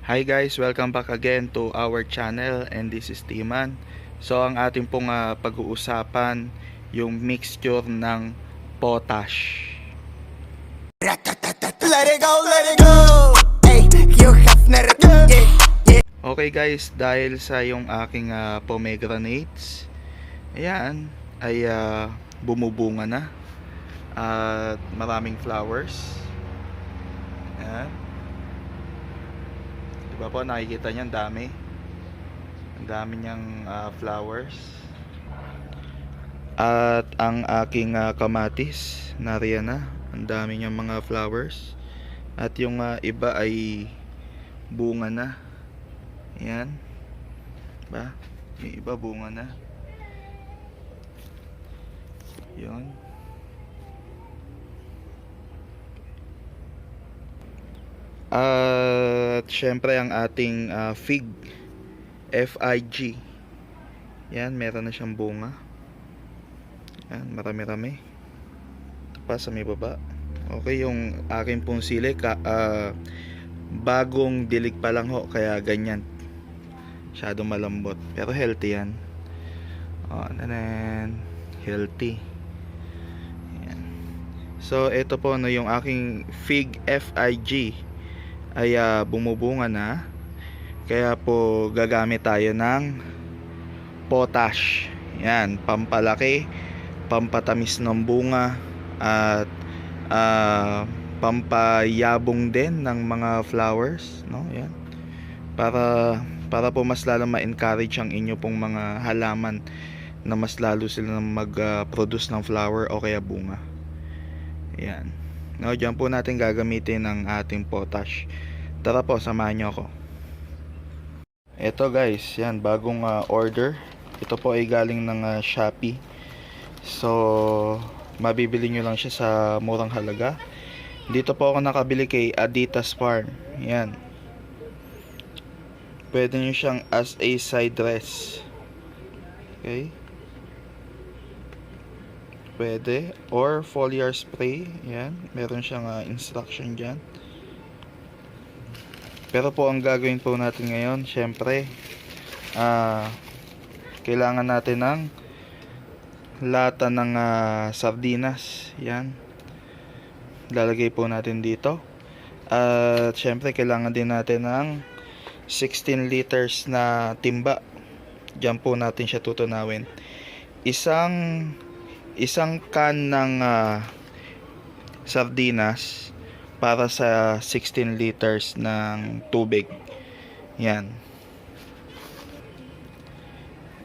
Hi guys, welcome back again to our channel and this is Timan. So ang ating pong pag-uusapan yung mixture ng potash. Let it go, let it go. Hey, you have never, yeah, yeah. Okay guys, dahil sa yung aking pomegranates, ayan, ay bumubunga na at maraming flowers. Ayan. Diba po, nakikita niyo ang dami. Ang dami niyang flowers. At ang aking kamatis, nariyan na. Ang dami niyang mga flowers. At yung iba ay bunga na. Ayan. Diba? Yung iba bunga na. Yun. At syempre ang ating fig, FIG. Yan, meron na siyang bunga. Yan, marami-rami. Ito pa sa may baba. Okay, yung aking pong sili bagong dilig pa lang ho, kaya ganyan. Masyadong malambot, pero healthy yan. And healthy. Yan. So ito po no, yung aking fig FIG ay bumubunga na. Kaya po gagamit tayo ng potash. Yan, pampalaki, pampatamis ng bunga at pampayabong din ng mga flowers, no? Yan. Para po mas lalo ma-encourage ang inyo pong mga halaman na mas lalo sila mag-produce ng flower o kaya bunga. Yan. No, diyan po natin gagamitin ang ating potash. Tara po, samahan niyo ako. Ito guys, yan, bagong order. Ito po ay galing ng Shopee. So, mabibili nyo lang siya sa murang halaga. Dito po ako nakabili kay Aditas Farm. Yan. Pwede nyo siyang as a side dress. Okay. Pwede. Or foliar spray. Yan. Meron siyang instruction dyan. Pero po ang gagawin po natin ngayon, syempre, kailangan natin ng lata ng sardinas. Yan. Lalagay po natin dito. At syempre, kailangan din natin ng 16 liters na timba. Diyan po natin siya tutunawin. Isang can ng sardinas para sa 16 liters ng tubig. Yan.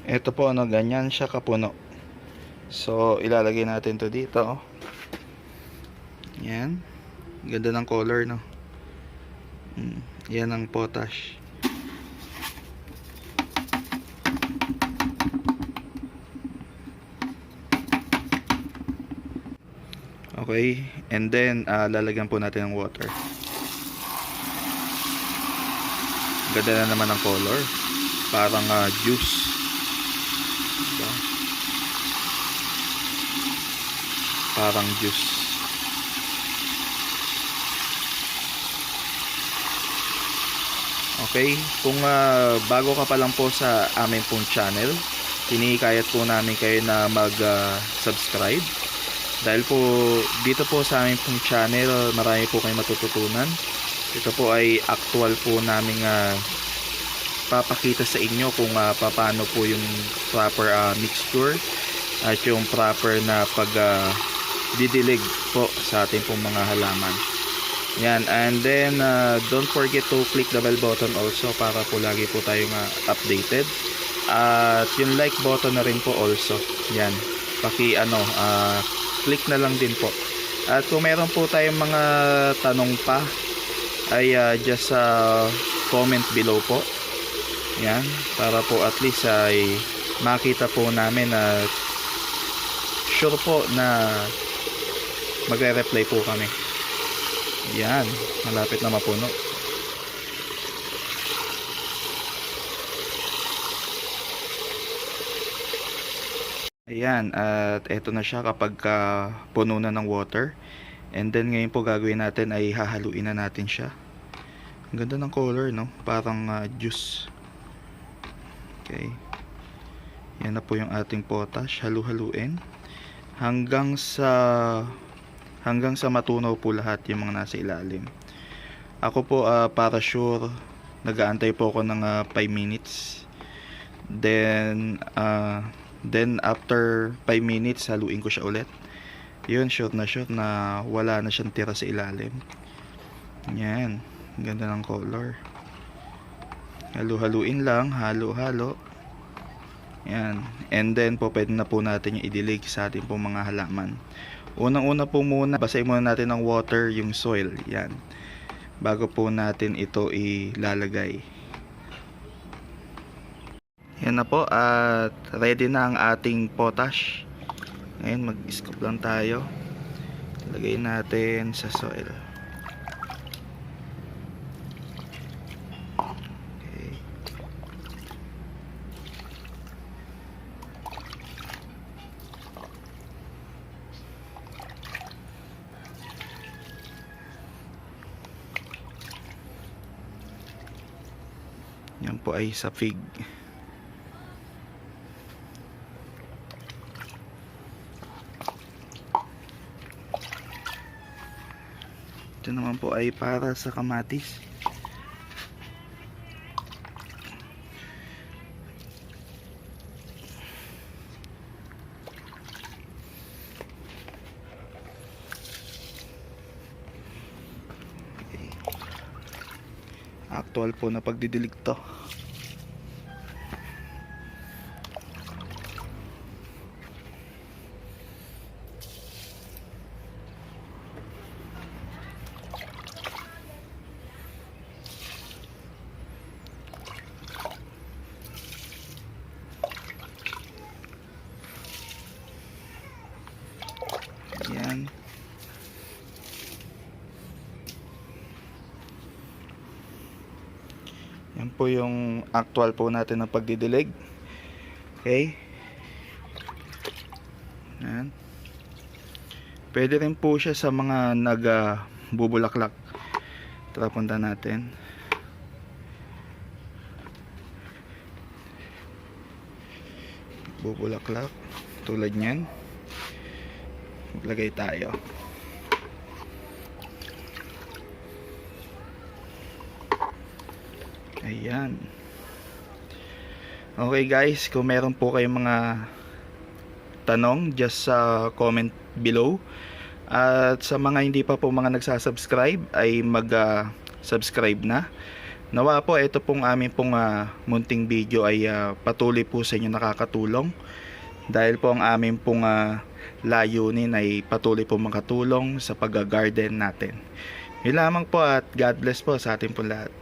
Ito po, ano, ganyan siya kapuno. So, ilalagay natin to dito. Yan. Ganda ng color, no? Yan ang potash. Okay, and then lalagyan po natin ng water. Ganda na naman ang color. Parang juice. Diba? Parang juice. Okay, kung bago ka pa lang po sa aming pong channel, hinihikayat po namin kayo na mag-subscribe. Dahil po dito po sa aming pong channel, marami po kayong matututunan. Ito po ay actual po naming papakita sa inyo kung paano po yung proper mixture at yung proper na didilig po sa ating pong mga halaman. Yan, and then don't forget to click the bell button also para po lagi po tayong updated. At yung like button na rin po also. Yan, click na lang din po. At kung meron po tayong mga tanong pa ay just comment below po. Yan, para po at least ay makita po namin na sure po na magre-reply po kami. Yan, malapit na mapuno. Ayan, at eto na siya kapag puno na ng water. And then ngayon po gagawin natin ay hahaluin na natin siya. Ang ganda ng color, no? Parang juice. Okay. Yan na po yung ating potash. Halu-haluin hanggang sa matunaw po lahat yung mga nasa ilalim. Ako po para sure nag-aantay po ako ng 5 minutes. Then after 5 minutes haluin ko siya ulit. Yun, sure na wala na siyang tira sa ilalim. Yan, ganda ng color. Halu-haluin lang, halo-halo. Yan, and then po pwede na po natin yung idilig sa ating pong mga halaman. Unang-una po muna, basahin muna natin ng water yung soil. Yan, bago po natin ito ilalagay. Yan na po, at ready na ang ating potash. Ngayon mag-scoop lang tayo. Lagay natin sa soil. Okay. Yan po ay sa fig. Ito naman po ay para sa kamatis. Okay. Actual po na pagdidilig to. Yan. Yan po yung actual po natin ng pagdidilig. Okay. Yan. Pwede rin po siya sa mga bubulaklak. Tara, punta natin. Bubulaklak. Tulad nyan. Maglagay tayo. Ayan. Okay guys, kung meron po kayong mga tanong, just comment below. At sa mga hindi pa po mga nagsasubscribe ay mag-subscribe na. Nawa po ito pong amin pong munting video ay patuloy po sa inyo nakakatulong. Dahil po ang amin pong layunin ay patuloy po makatulong sa pag-garden natin. Yun lamang po, at God bless po sa ating po lahat.